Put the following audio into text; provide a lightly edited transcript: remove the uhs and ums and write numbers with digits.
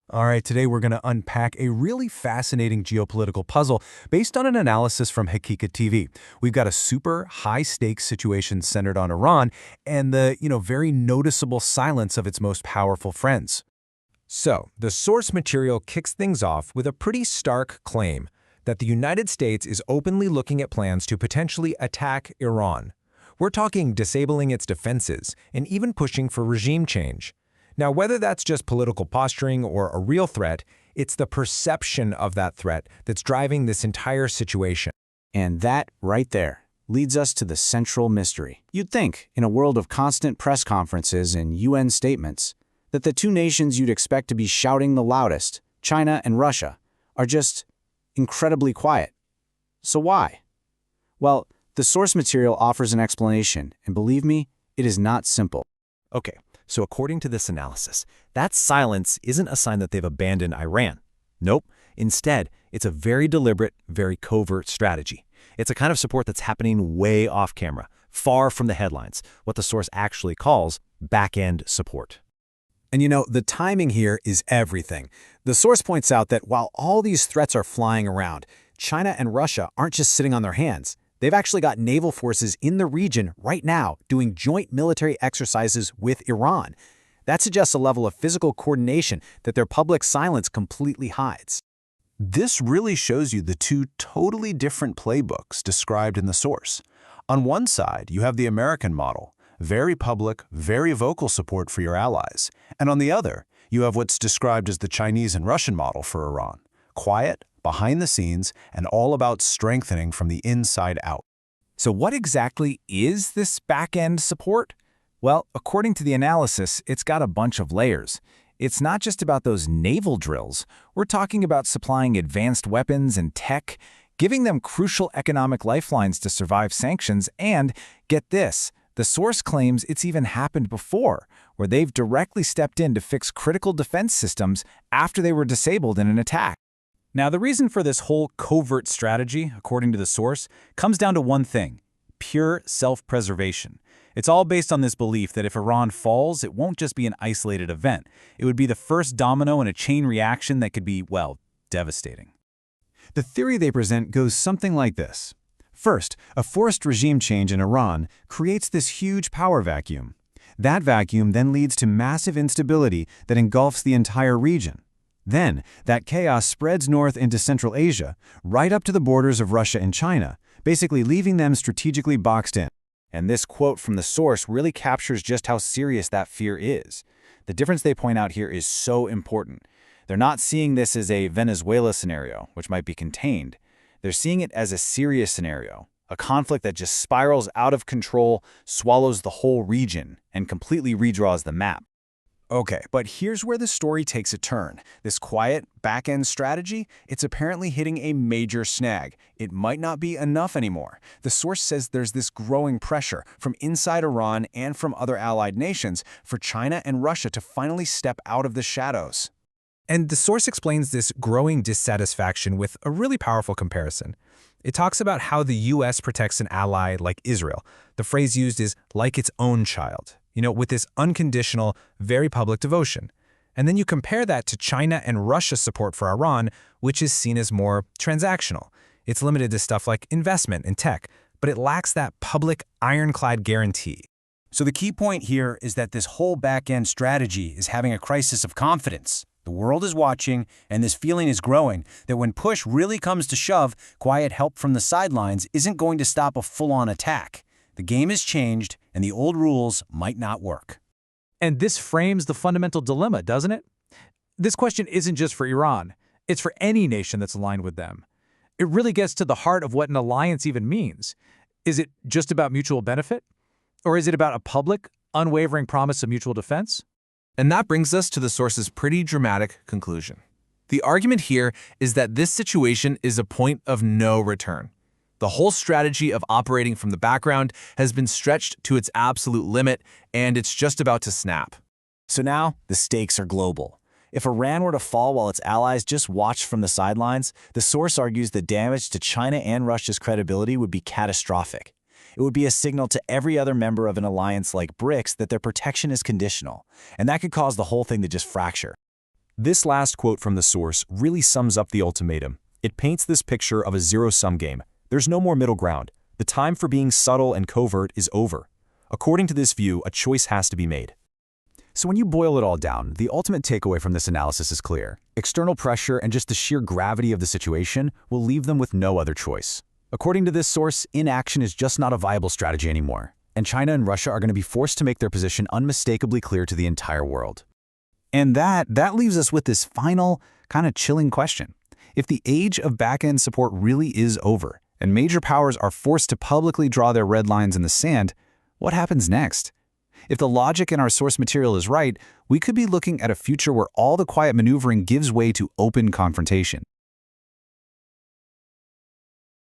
All right, today we're going to unpack a really fascinating geopolitical puzzle based on an analysis from Hakika TV. We've got a super high-stakes situation centered on Iran and the, very noticeable silence of its most powerful friends. So, the source material kicks things off with a pretty stark claim that the United States is openly looking at plans to potentially attack Iran. We're talking disabling its defenses and even pushing for regime change. Now, whether that's just political posturing or a real threat, it's the perception of that threat that's driving this entire situation. And that, right there, leads us to the central mystery. You'd think, in a world of constant press conferences and UN statements, that the two nations you'd expect to be shouting the loudest, China and Russia, are just incredibly quiet. So why? Well, the source material offers an explanation, and believe me, it is not simple. Okay, so according to this analysis, that silence isn't a sign that they've abandoned Iran. Nope. Instead, it's a very deliberate, very covert strategy. It's a kind of support that's happening way off camera, far from the headlines, what the source actually calls back-end support. And the timing here is everything. The source points out that while all these threats are flying around, China and Russia aren't just sitting on their hands. They've actually got naval forces in the region right now doing joint military exercises with Iran. That suggests a level of physical coordination that their public silence completely hides. This really shows you the two totally different playbooks described in the source. On one side, you have the American model, very public, very vocal support for your allies. And on the other, you have what's described as the Chinese and Russian model for Iran, quiet, behind the scenes, and all about strengthening from the inside out. So what exactly is this back-end support? Well, according to the analysis, it's got a bunch of layers. It's not just about those naval drills. We're talking about supplying advanced weapons and tech, giving them crucial economic lifelines to survive sanctions, and, get this, the source claims it's even happened before, where they've directly stepped in to fix critical defense systems after they were disabled in an attack. Now, the reason for this whole covert strategy, according to the source, comes down to one thing: pure self-preservation. It's all based on this belief that if Iran falls, it won't just be an isolated event. It would be the first domino in a chain reaction that could be, well, devastating. The theory they present goes something like this. First, a forced regime change in Iran creates this huge power vacuum. That vacuum then leads to massive instability that engulfs the entire region. Then, that chaos spreads north into Central Asia, right up to the borders of Russia and China, basically leaving them strategically boxed in. And this quote from the source really captures just how serious that fear is. The difference they point out here is so important. They're not seeing this as a Venezuela scenario, which might be contained. They're seeing it as a serious scenario, a conflict that just spirals out of control, swallows the whole region, and completely redraws the map. Okay, but here's where the story takes a turn. This quiet, back-end strategy, it's apparently hitting a major snag. It might not be enough anymore. The source says there's this growing pressure from inside Iran and from other allied nations for China and Russia to finally step out of the shadows. And the source explains this growing dissatisfaction with a really powerful comparison. It talks about how the U.S. protects an ally like Israel. The phrase used is like its own child, with this unconditional, very public devotion. And then you compare that to China and Russia's support for Iran, which is seen as more transactional. It's limited to stuff like investment and tech, but it lacks that public, ironclad guarantee. So the key point here is that this whole back-end strategy is having a crisis of confidence. The world is watching, and this feeling is growing that when push really comes to shove, quiet help from the sidelines isn't going to stop a full-on attack. The game has changed, and the old rules might not work. And this frames the fundamental dilemma, doesn't it? This question isn't just for Iran. It's for any nation that's aligned with them. It really gets to the heart of what an alliance even means. Is it just about mutual benefit? Or is it about a public, unwavering promise of mutual defense? And that brings us to the source's pretty dramatic conclusion. The argument here is that this situation is a point of no return. The whole strategy of operating from the background has been stretched to its absolute limit, and it's just about to snap. So now, the stakes are global. If Iran were to fall while its allies just watched from the sidelines, the source argues the damage to China and Russia's credibility would be catastrophic. It would be a signal to every other member of an alliance like BRICS that their protection is conditional, and that could cause the whole thing to just fracture. This last quote from the source really sums up the ultimatum. It paints this picture of a zero-sum game. There's no more middle ground. The time for being subtle and covert is over. According to this view, a choice has to be made. So when you boil it all down, the ultimate takeaway from this analysis is clear. External pressure and just the sheer gravity of the situation will leave them with no other choice. According to this source, inaction is just not a viable strategy anymore, and China and Russia are going to be forced to make their position unmistakably clear to the entire world. And that leaves us with this final, kind of chilling question. If the age of back-end support really is over, and major powers are forced to publicly draw their red lines in the sand, what happens next? If the logic in our source material is right, we could be looking at a future where all the quiet maneuvering gives way to open confrontation.